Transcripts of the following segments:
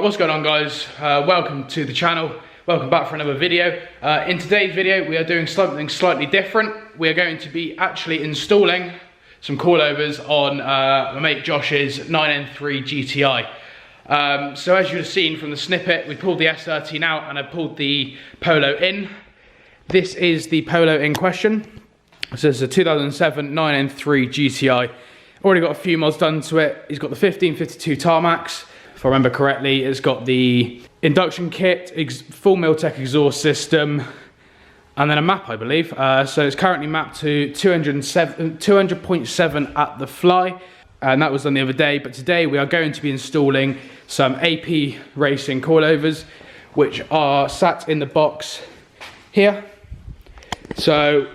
Right, what's going on, guys? Welcome to the channel. Welcome back for another video. In today's video, we are doing something slightly different. We are going to be actually installing some coilovers on my mate Josh's 9n3 GTI. So as you've seen from the snippet, we pulled the S13 out and I pulled the Polo in. This is the Polo in question. So it's a 2007 9n3 GTI. Already got a few mods done to it. He's got the 1552 tarmacs. If I remember correctly, it's got the induction kit, full Miltech exhaust system, and then a map, I believe. So it's currently mapped to 200.7 at the fly, and that was done the other day. But today we are going to be installing some AP Racing coilovers, which are sat in the box here. So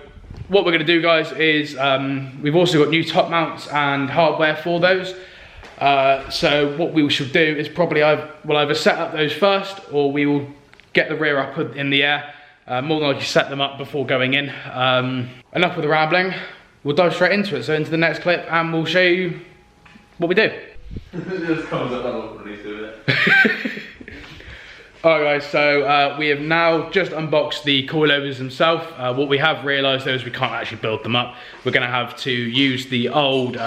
what we're going to do, guys, is we've also got new top mounts and hardware for those. So what we should do is probably we'll either set up those first, or we will get the rear up in the air. More than likely set them up before going in. Enough with the rambling. We'll dive straight into it. So into the next clip, and we'll show you what we do. It just comes up and what do with it. Alright guys, so we have now just unboxed the coilovers themselves. What we have realised though is we can't actually build them up. We're going to have to use the old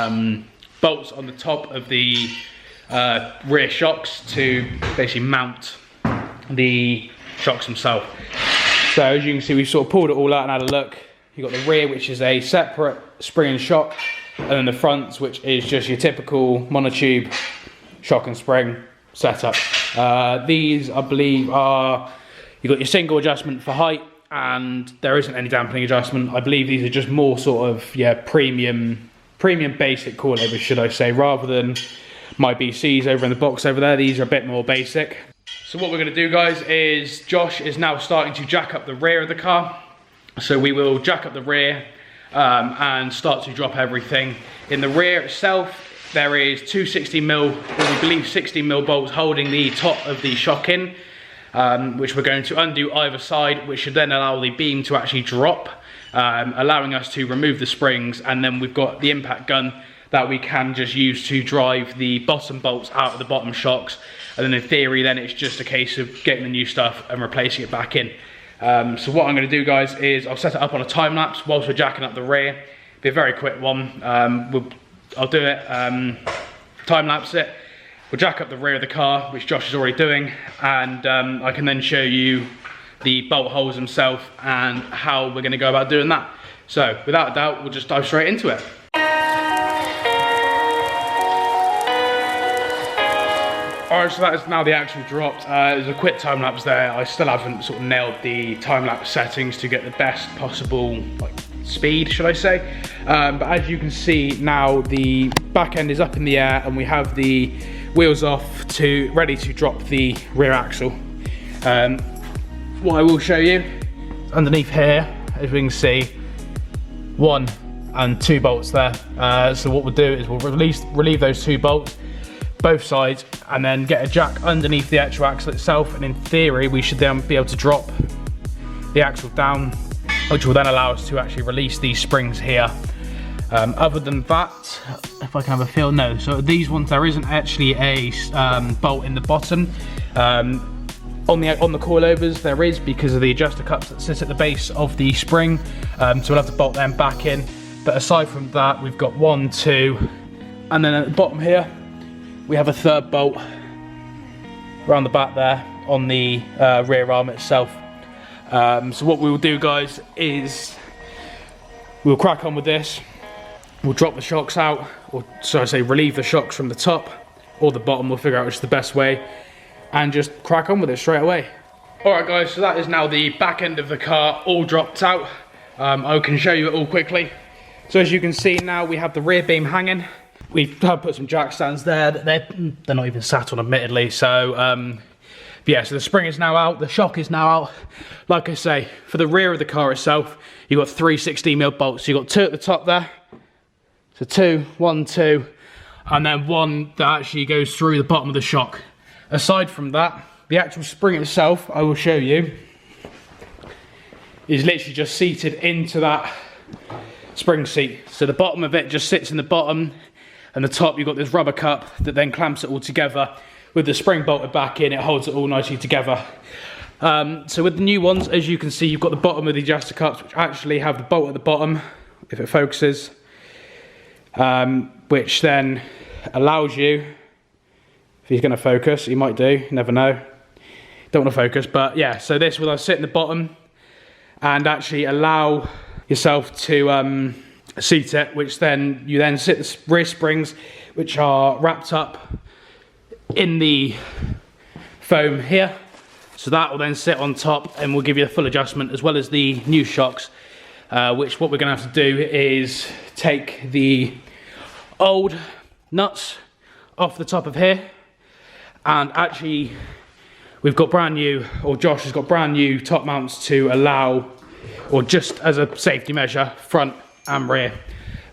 bolts on the top of the rear shocks to basically mount the shocks themselves. So as you can see, we've sort of pulled it all out and had a look. You've got the rear, which is a separate spring and shock, and then the front, which is just your typical monotube shock and spring setup. These, I believe, are, you've got your single adjustment for height, and there isn't any dampening adjustment. I believe these are just more sort of, yeah, premium basic coilovers, should I say, rather than my BCs over in the box over there. These are a bit more basic. So what we're going to do, guys, is Josh is now starting to jack up the rear of the car. So we will jack up the rear and start to drop everything. In the rear itself, there is two 60mm, or we believe 60mm bolts holding the top of the shock in, which we're going to undo either side, which should then allow the beam to actually drop, allowing us to remove the springs. And then we've got the impact gun that we can just use to drive the bottom bolts out of the bottom shocks. And then in theory, then it's just a case of getting the new stuff and replacing it back in. So what I'm going to do, guys, is I'll set it up on a time lapse whilst we're jacking up the rear. Be a very quick one. I'll do it, time lapse it. We'll jack up the rear of the car, which Josh is already doing, and I can then show you the bolt holes themselves and how we're going to go about doing that. So without a doubt, we'll just dive straight into it. Alright, so that is now the actual dropped. There's a quick time lapse there. I still haven't sort of nailed the time lapse settings to get the best possible speed, should I say. But as you can see now, the back end is up in the air and we have the wheels off ready to drop the rear axle. What I will show you underneath here, as we can see, 1 and 2 bolts there. So what we'll do is we'll relieve those 2 bolts, both sides, and then get a jack underneath the actual axle itself, and in theory we should then be able to drop the axle down, which will then allow us to actually release these springs here. Other than that, if I can have a feel, no. So these ones, there isn't actually a bolt in the bottom. On the coilovers there is, because of the adjuster cups that sit at the base of the spring. So we'll have to bolt them back in. But aside from that, we've got 1, 2, and then at the bottom here, we have a 3rd bolt around the back there on the rear arm itself. So what we will do, guys, is we'll crack on with this. We'll drop the shocks out, or so I say, relieve the shocks from the top or the bottom. We'll figure out which is the best way and just crack on with it straight away. Alright guys, so that is now the back end of the car all dropped out. I can show you it all quickly. So as you can see now, we have the rear beam hanging. We've put some jack stands there. They're not even sat on, admittedly. So yeah, so the spring is now out, the shock is now out. Like I say, for the rear of the car itself, you've got 3 16mm bolts. So you've got 2 at the top there. So 2, 1, 2, and then 1 that actually goes through the bottom of the shock. Aside from that, the actual spring itself, I will show you, is literally just seated into that spring seat. So the bottom of it just sits in the bottom, and the top you've got this rubber cup that then clamps it all together, with the spring bolted back in, it holds it all nicely together. So with the new ones, as you can see, you've got the bottom of the adjuster cups, which actually have the bolt at the bottom, if it focuses, which then allows you, if he's going to focus, he might do, you never know. Don't want to focus, but yeah, so this will sit in the bottom and actually allow yourself to seat it, which then you then sit the rear springs, which are wrapped up in the foam here. So that will then sit on top and will give you a full adjustment, as well as the new shocks, which what we're going to have to do is take the old nuts off the top of here, and actually we've got brand new, or Josh has got brand new top mounts to allow, or just as a safety measure, front and rear.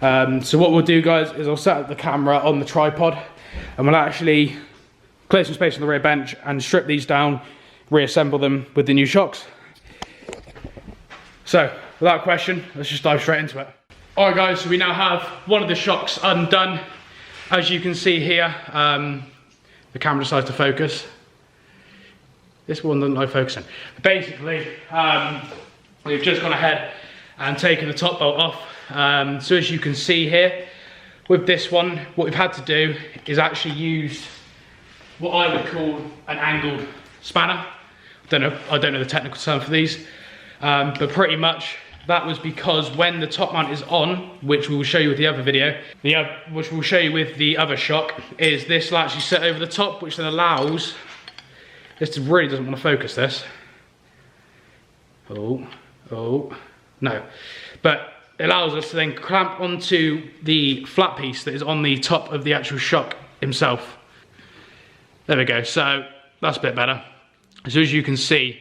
So what we'll do, guys, is I'll set up the camera on the tripod and we'll actually clear some space on the rear bench and strip these down, reassemble them with the new shocks. So without question, let's just dive straight into it. Alright guys, so we now have one of the shocks undone. As you can see here, the camera decides to focus. This one doesn't like focusing. Basically, we've just gone ahead and taken the top bolt off. So as you can see here, with this one, what we've had to do is actually use what I would call an angled spanner. I don't know the technical term for these, but pretty much that was because when the top mount is on, which we will show you with the other video, which we'll show you with the other shock, is this will actually sit over the top, which then allows, this really doesn't want to focus this. Oh, no. But it allows us to then clamp onto the flat piece that is on the top of the actual shock himself. There we go, so that's a bit better. So as you can see,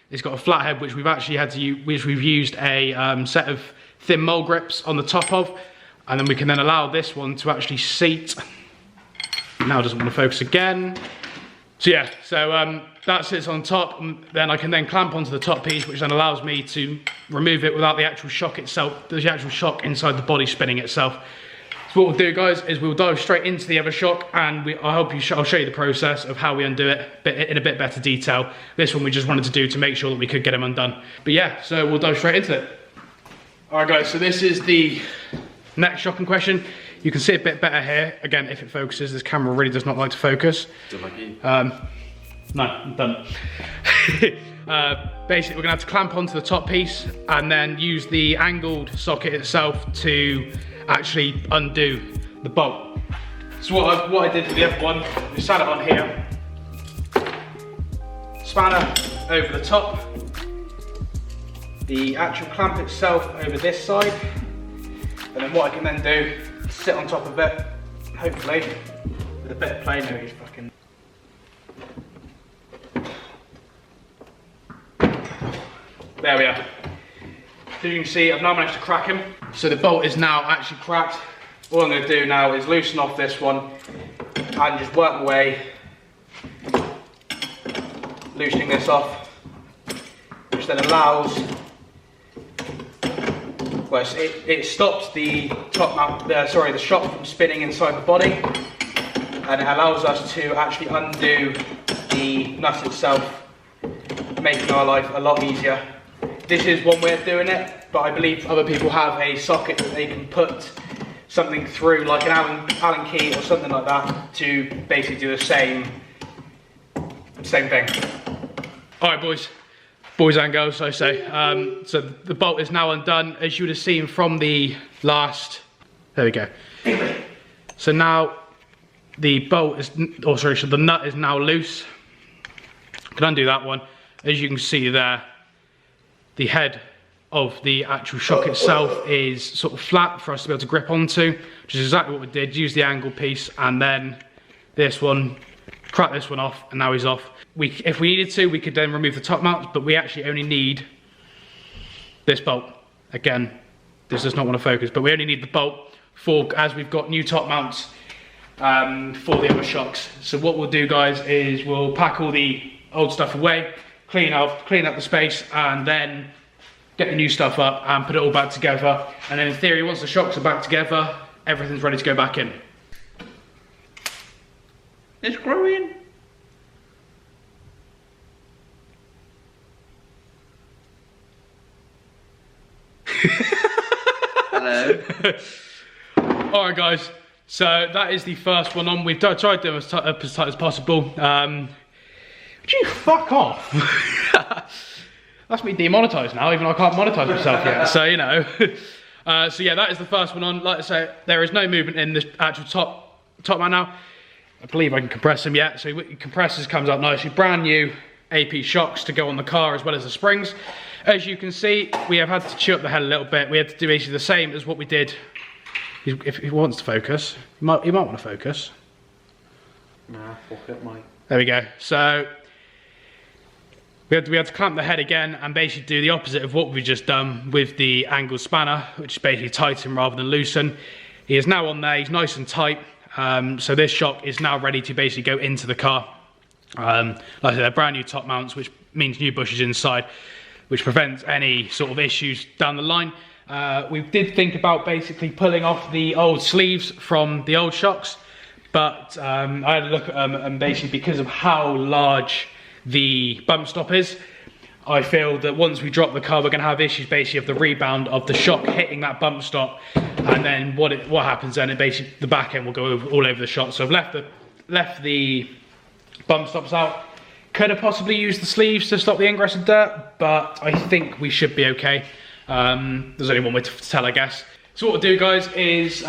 it's got a flat head, which we've actually had to use, which we've used a set of thin mole grips on the top of, and then we can then allow this one to actually seat. Now it doesn't want to focus again. So yeah, so that sits on top, and then I can then clamp onto the top piece, which then allows me to remove it without the actual shock itself, the actual shock inside the body spinning itself. So what we'll do, guys, is we'll dive straight into the other shock, and I'll show you the process of how we undo it in a bit better detail. This one we just wanted to do to make sure that we could get them undone. But yeah, so we'll dive straight into it. Alright guys, so this is the next shock in question. You can see a bit better here. Again, if it focuses, this camera really does not like to focus. No, I'm done. Basically, we're gonna have to clamp onto the top piece and then use the angled socket itself to actually undo the bolt. So what I did with the other one, we sat it on here, spanner over the top, the actual clamp itself over this side, and then what I can then do is sit on top of it, hopefully with a bit of play. No, he's fucking. There we are. So you can see I've now managed to crack him. So the bolt is now actually cracked. All I'm going to do now is loosen off this one and just work my way, loosening this off, which then allows, well, it stops the top mount, the shock from spinning inside the body, and it allows us to actually undo the nut itself, making our life a lot easier. This is one way of doing it, but I believe other people have a socket that they can put something through, like an Allen key or something like that, to basically do the same thing. All right, boys and girls, I say. So the bolt is now undone, as you would have seen from the last. There we go. So now the bolt is, so the nut is now loose. I can undo that one. As you can see there, the head of the actual shock itself is sort of flat for us to be able to grip onto, which is exactly what we did. Use the angle piece, and then this one, crack this one off, and now he's off. If we needed to, we could then remove the top mounts, but we actually only need this bolt. Again, this does not want to focus, but we only need the bolt for, as we've got new top mounts for the other shocks. So what we'll do, guys, is we'll pack all the old stuff away, clean up the space, and then get the new stuff up and put it all back together. And then in theory, once the shocks are back together, everything's ready to go back in. It's growing. Hello. Alright guys, so that is the first one on. We've tried to do as tight as possible. Would you fuck off? That's me demonetised now, even though I can't monetise myself yet, so you know. So yeah, that is the first one on. Like I say, there is no movement in the actual top man now. I believe I can compress them yet. So compressors comes up nicely. Brand new AP shocks to go on the car as well as the springs. As you can see, we have had to chew up the head a little bit. We had to do basically the same as what we did. If he wants to focus, he might want to focus. Nah, fuck it, mate. There we go. So we had to clamp the head again and basically do the opposite of what we've just done with the angled spanner, which is basically tighten rather than loosen. He is now on there. He's nice and tight. So this shock is now ready to basically go into the car. Like I said, they're brand new top mounts, which means new bushes inside, which prevents any sort of issues down the line. We did think about basically pulling off the old sleeves from the old shocks, but I had a look at them, and basically because of how large the bump stop is, I feel that once we drop the car, we're going to have issues basically of the rebound of the shock hitting that bump stop, and then what happens then, it basically the back end will go all over the shock. So I've left the bump stops out. Could have possibly used the sleeves to stop the ingress of dirt, but I think we should be okay. There's only one way to tell, I guess. So what we'll do, guys, is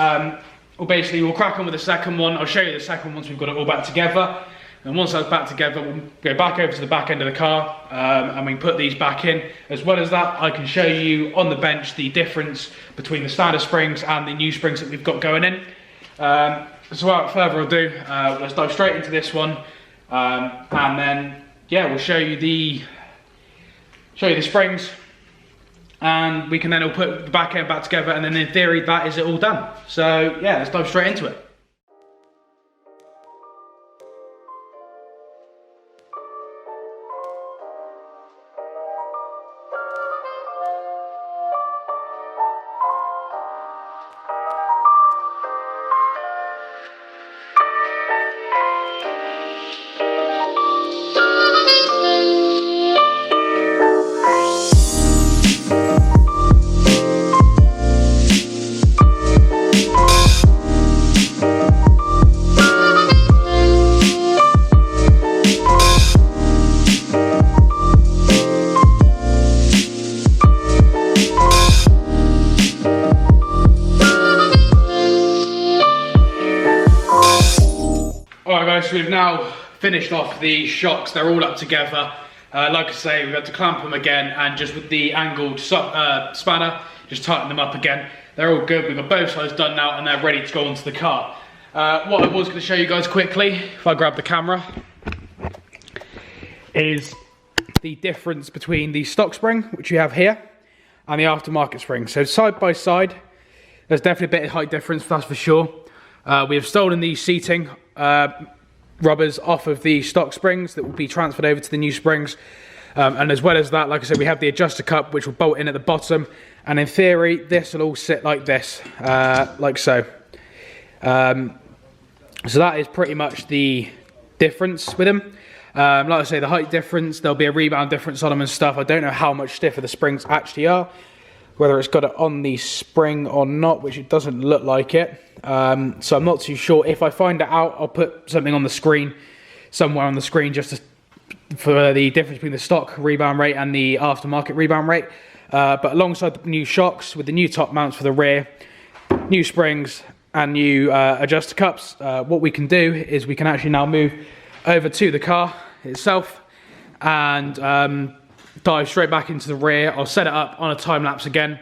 we'll crack on with the second one. I'll show you the second one once we've got it all back together. And once that's back together, we'll go back over to the back end of the car, and we can put these back in. As well as that, I can show you on the bench the difference between the standard springs and the new springs that we've got going in. So without further ado, let's dive straight into this one, and then yeah, we'll show you the springs, and we can then all put the back end back together, and then in theory that is it all done. So yeah, let's dive straight into it. So we've now finished off the shocks. They're all up together. Like I say, we've had to clamp them again, and just with the angled spanner, just tighten them up again. They're all good. We've got both sides done now, and they're ready to go onto the car. What I was going to show you guys quickly, if I grab the camera, is the difference between the stock spring, which you have here, and the aftermarket spring. So side by side, there's definitely a bit of height difference, that's for sure. We have stolen the seating rubbers off of the stock springs that will be transferred over to the new springs, and as well as that, like I said, we have the adjuster cup which will bolt in at the bottom, and in theory this will all sit like this, like so. So that is pretty much the difference with them. Like I say, the height difference, there'll be a rebound difference on them and stuff. I don't know how much stiffer the springs actually are, whether it's got it on the spring or not, which it doesn't look like it. So I'm not too sure. If I find it out, I'll put something on the screen, somewhere on the screen, just for the difference between the stock rebound rate and the aftermarket rebound rate. But alongside the new shocks, with the new top mounts for the rear, new springs and new adjuster cups, what we can do is we can actually now move over to the car itself and dive straight back into the rear. I'll set it up on a time lapse again,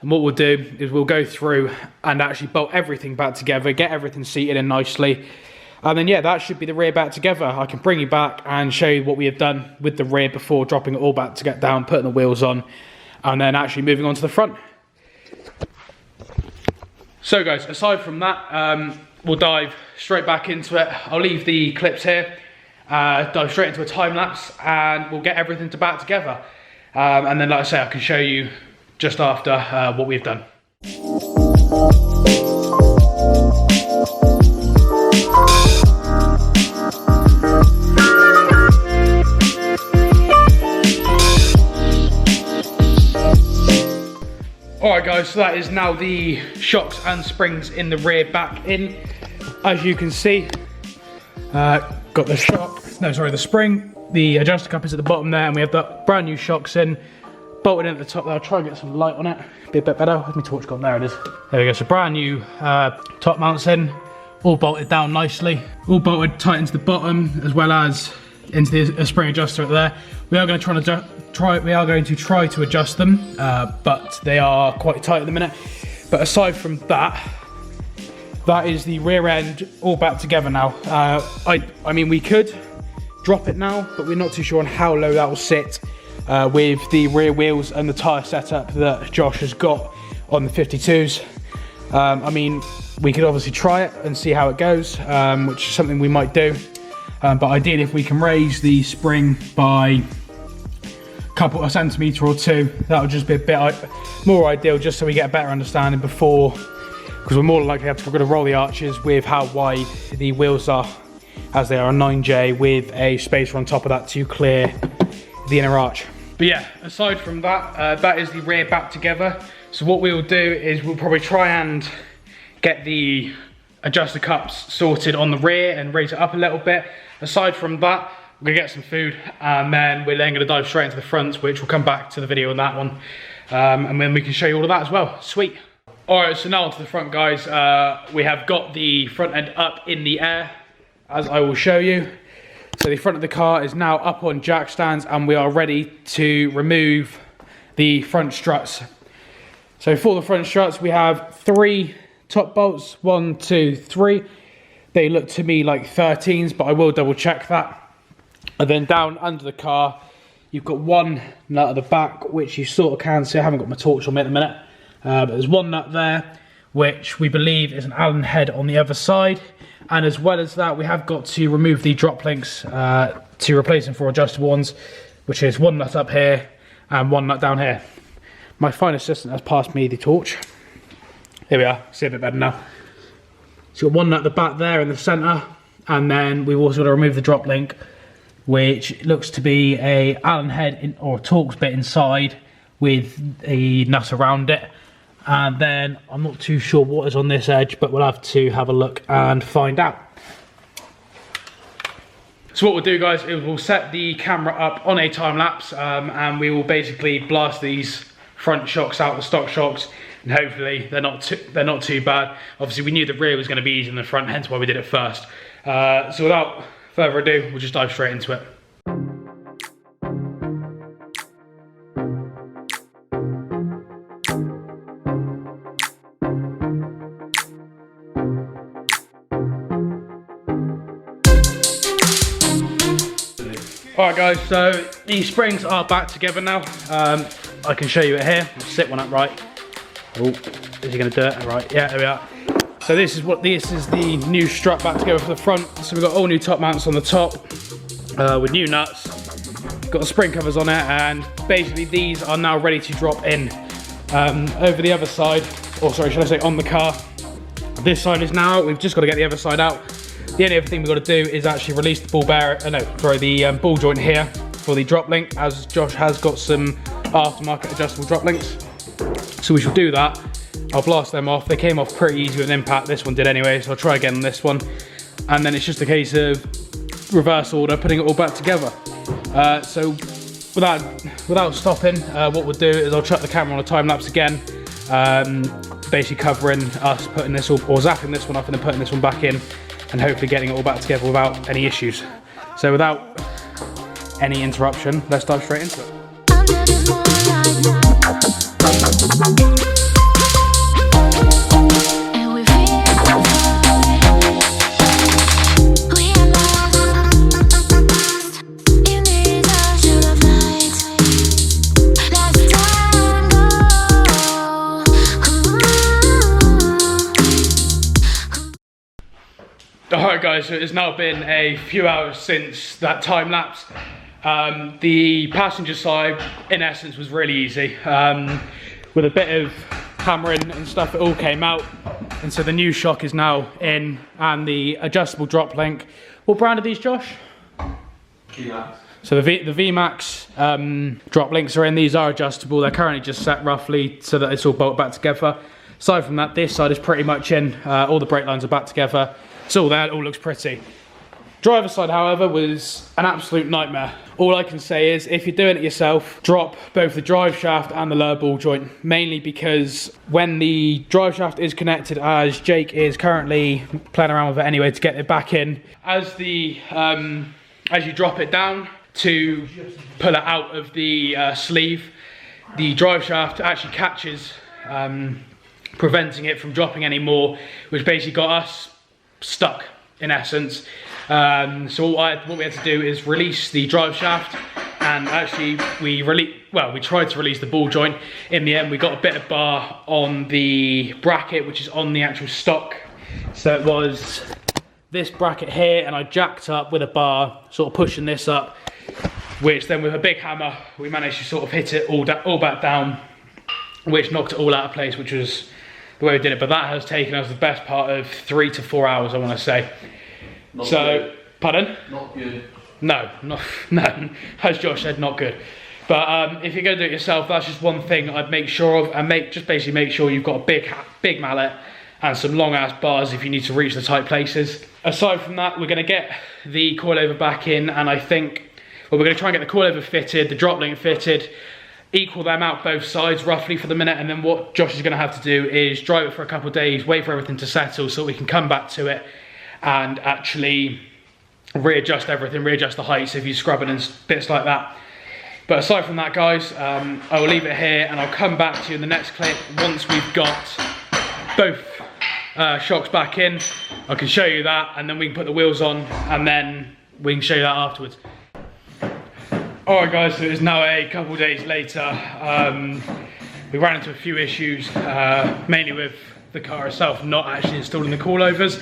and what we'll do is we'll go through and actually bolt everything back together, get everything seated in nicely, and then yeah, that should be the rear back together. I can bring you back and show you what we have done with the rear before dropping it all back to get down, putting the wheels on, and then actually moving on to the front. So guys, aside from that, we'll dive straight back into it. I'll leave the clips here, dive straight into a time lapse, and we'll get everything back together. And then, like I say, I can show you just after what we've done. Alright guys, so that is now the shocks and springs in the rear back in. As you can see, got the the spring, the adjuster cup is at the bottom there, and we have the brand new shocks in, bolted in at the top there. I'll try and get some light on it, be a bit better. Where's my torch gone? There it is. There we go, so brand new top mounts in, all bolted down nicely, all bolted tight into the bottom, as well as into the spring adjuster there. We are going to try to adjust them, but they are quite tight at the minute. But aside from that, that is the rear end all back together now. I mean, we could drop it now, but we're not too sure on how low that will sit with the rear wheels and the tyre setup that Josh has got on the 52s. I mean, we could obviously try it and see how it goes, which is something we might do. But ideally, if we can raise the spring by a centimetre or two, that would just be a bit more ideal, just so we get a better understanding before, because we're more likely to have to roll the arches with how wide the wheels are, as they are a 9J with a spacer on top of that to clear the inner arch. But yeah, aside from that, that is the rear back together. So what we'll do is we'll probably try and get the adjuster cups sorted on the rear and raise it up a little bit. Aside from that, we're gonna get some food, and then we're gonna dive straight into the front, which we'll come back to the video on that one, and then we can show you all of that as well. Sweet. All right, so now onto the front, guys. We have got the front end up in the air, as I will show you. So the front of the car is now up on jack stands, and we are ready to remove the front struts. So for the front struts, we have 3 top bolts, 1, 2, 3. They look to me like 13s, but I will double check that. And then down under the car, you've got 1 nut at the back, which you sort of can see. I haven't got my torch on me at the minute, but there's 1 nut there, which we believe is an Allen head on the other side. And as well as that, we have got to remove the drop links to replace them for adjustable ones, which is 1 nut up here and 1 nut down here. My fine assistant has passed me the torch. Here we are, see a bit better now. So you've got 1 nut at the back there in the centre, and then we've also got to remove the drop link, which looks to be a Allen head or a Torx bit inside with a nut around it. And then I'm not too sure what is on this edge, but we'll have to have a look and find out. So what we'll do, guys, is we'll set the camera up on a time lapse, and we will basically blast these front shocks out, the stock shocks, and hopefully they're not too bad. Obviously, we knew the rear was going to be easier than the front, hence why we did it first. So without further ado, we'll just dive straight into it. Alright guys, so these springs are back together now. I can show you it here. I'll sit one up right. Oh, is he going to do it? Right, yeah, there we are. So this is the new strut back together for the front. So we've got all new top mounts on the top with new nuts. Got the spring covers on it, and basically these are now ready to drop in. Over the other side, or sorry, should I say on the car. This side is now out. We've just got to get the other side out. The only other thing we've got to do is actually release the ball bearing, the ball joint here for the drop link, as Josh has got some aftermarket adjustable drop links. So we shall do that. I'll blast them off. They came off pretty easy with an impact. This one did anyway, so I'll try again on this one. And then it's just a case of reverse order, putting it all back together. So without stopping, what we'll do is I'll chuck the camera on a time lapse again, basically covering us putting this all, or zapping this one up and then putting this one back in, and hopefully getting it all back together without any issues. So without any interruption, let's dive straight into it. Alright guys, so it's now been a few hours since that time lapse. The passenger side, in essence, was really easy. With a bit of hammering and stuff, it all came out. And so the new shock is now in, and the adjustable drop link. What brand are these, Josh? So the VMAX drop links are in. These are adjustable. They're currently just set roughly so that it's all bolted back together. Aside from that, this side is pretty much in. All the brake lines are back together. It's all there, it all looks pretty. Driver's side, however, was an absolute nightmare. All I can say is, if you're doing it yourself, drop both the drive shaft and the lower ball joint, mainly because when the drive shaft is connected, as Jake is currently playing around with it anyway to get it back in, as you drop it down to pull it out of the sleeve, the drive shaft actually catches, preventing it from dropping anymore, which basically got us stuck in essence. So what we had to do is release the drive shaft, and actually we tried to release the ball joint. In the end, we got a bit of bar on the bracket, which is on the actual stock. So it was this bracket here, and I jacked up with a bar, sort of pushing this up, which then with a big hammer, we managed to sort of hit it all back down, which knocked it all out of place, which was the way we did it. But that has taken us the best part of 3 to 4 hours, I want to say. Not so, good. Pardon? Not good. No, as Josh said, not good. But if you're going to do it yourself, that's just one thing I'd make sure of, and just basically make sure you've got a big mallet and some long ass bars if you need to reach the tight places. Aside from that, we're going to get the coilover back in, and I think, well, we're going to try and get the coilover fitted, the drop link fitted, equal them out both sides roughly for the minute, and then what Josh is going to have to do is drive it for a couple of days, wait for everything to settle so we can come back to it and actually readjust everything, readjust the heights if you're scrubbing and bits like that. But aside from that, guys, I will leave it here, and I'll come back to you in the next clip once we've got both shocks back in. I can show you that, and then we can put the wheels on, and then we can show you that afterwards. Alright guys, so it's now a couple days later. We ran into a few issues, mainly with the car itself not actually installing the coilovers,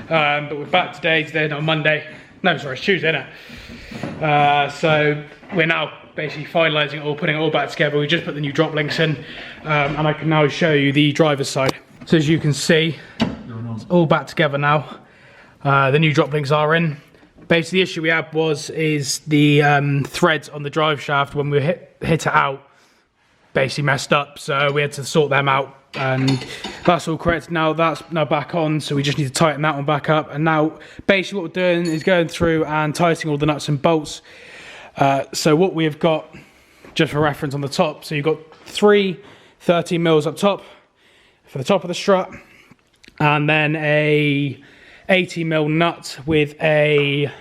but we're back today on Monday. No, sorry, it's Tuesday, isn't it? So we're now basically finalising it all, putting it all back together. We just put the new drop links in, and I can now show you the driver's side. So as you can see, it's all back together now. The new drop links are in. Basically, the issue we had is the threads on the drive shaft when we hit it out basically messed up, so we had to sort them out, and that's all correct now. That's now back on, so we just need to tighten that one back up. And now basically what we're doing is going through and tightening all the nuts and bolts. So what we've got, just for reference on the top, so you've got 3 13 mils up top for the top of the strut, and then a 80mm nut with a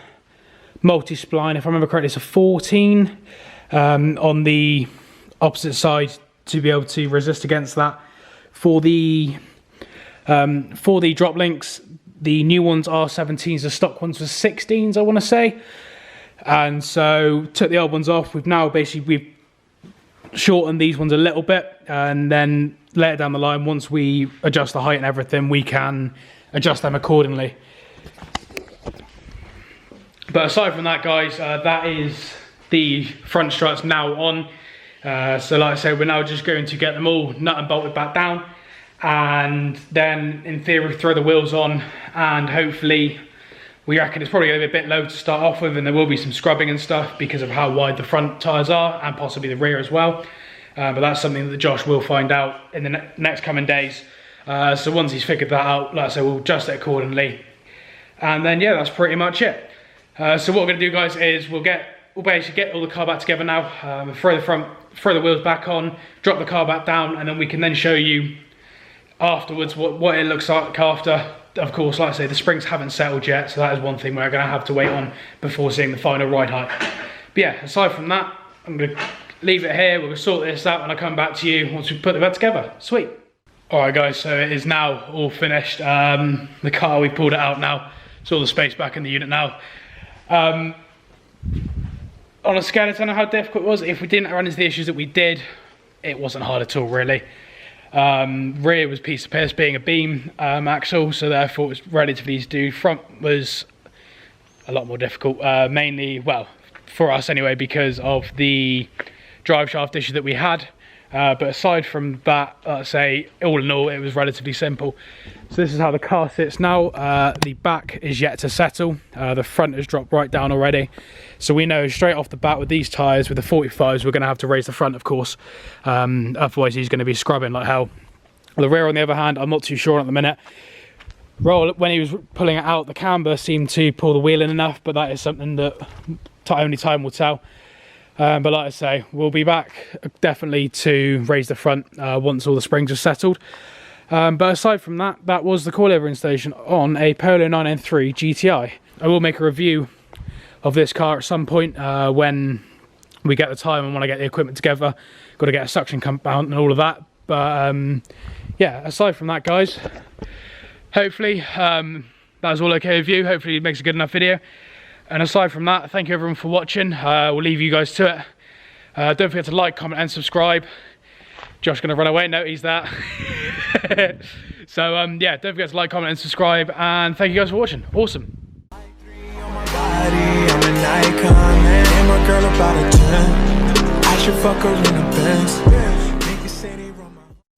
multi-spline, if I remember correctly, it's a 14 on the opposite side to be able to resist against that. For the drop links, the new ones are 17s, the stock ones were 16s, I want to say. And so took the old ones off. We've shortened these ones a little bit, and then later down the line, once we adjust the height and everything, we can adjust them accordingly. But aside from that, guys, that is the front struts now on. So like I said, we're now just going to get them all nut and bolted back down, and then in theory throw the wheels on, and hopefully we reckon it's probably going to be a bit low to start off with, and there will be some scrubbing and stuff because of how wide the front tyres are, and possibly the rear as well. But that's something that Josh will find out in the next coming days. So once he's figured that out, like I said, we'll adjust it accordingly. And then yeah, that's pretty much it. So what we're going to do, guys, is we'll basically get all the car back together now, throw the wheels back on, drop the car back down, and then we can then show you afterwards what it looks like after. Of course, like I say, the springs haven't settled yet, so that is one thing we're going to have to wait on before seeing the final ride height. But yeah, aside from that, I'm going to leave it here. We're going to sort this out when I come back to you once we put the bed together. Sweet. Alright guys, so it is now all finished. The car, we pulled it out now. It's all the space back in the unit now. On a scale, I don't know how difficult it was. If we didn't run into the issues that we did, it wasn't hard at all, really. Rear was piece of piss, being a beam axle, so therefore it was relatively easy to do. Front was a lot more difficult, mainly, well, for us anyway, because of the drive shaft issue that we had. But aside from that, I'd say all in all, it was relatively simple. So this is how the car sits now. The back is yet to settle. The front has dropped right down already. So we know straight off the bat with these tyres, with the 45s, we're going to have to raise the front, of course. Otherwise, he's going to be scrubbing like hell. The rear, on the other hand, I'm not too sure at the minute. Roll, when he was pulling it out, the camber seemed to pull the wheel in enough, but that is something that only time will tell. But like I say, we'll be back definitely to raise the front once all the springs are settled. But aside from that, that was the coilover installation on a Polo 9n3 GTI. I will make a review of this car at some point when we get the time and when I get the equipment together. Got to get a suction pump out and all of that. But yeah, aside from that, guys, hopefully that was all okay with you. Hopefully it makes a good enough video. And aside from that, thank you everyone for watching. We'll leave you guys to it. Don't forget to like, comment and subscribe. Josh's gonna run away, notice that. So yeah, don't forget to like, comment and subscribe, and thank you guys for watching. Awesome. I'm an icon, man. And my girl about a 10. I should fuck her in the Benz.